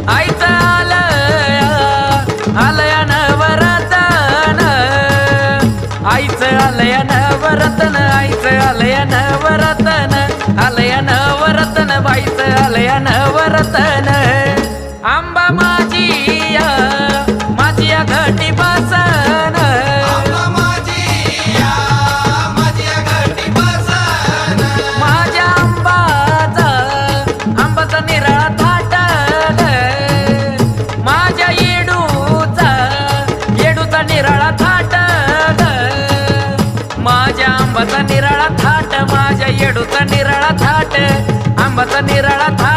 आईचं आलया नवरतन, आईचं आलया नवरतन, आईचं आलया नवरतन, आलया नवरतन, बाईचं आलया नवरतन. आंबा माझी माझी घटी बसन, माझ्या आंबाचा निराळा थाट, माझ्या येडूचा निराळा थाट, माझ्या आंबाचा निराळा थाट, माझ्या येडूचा निराळा थाट, आंबाचा निराळा थाट.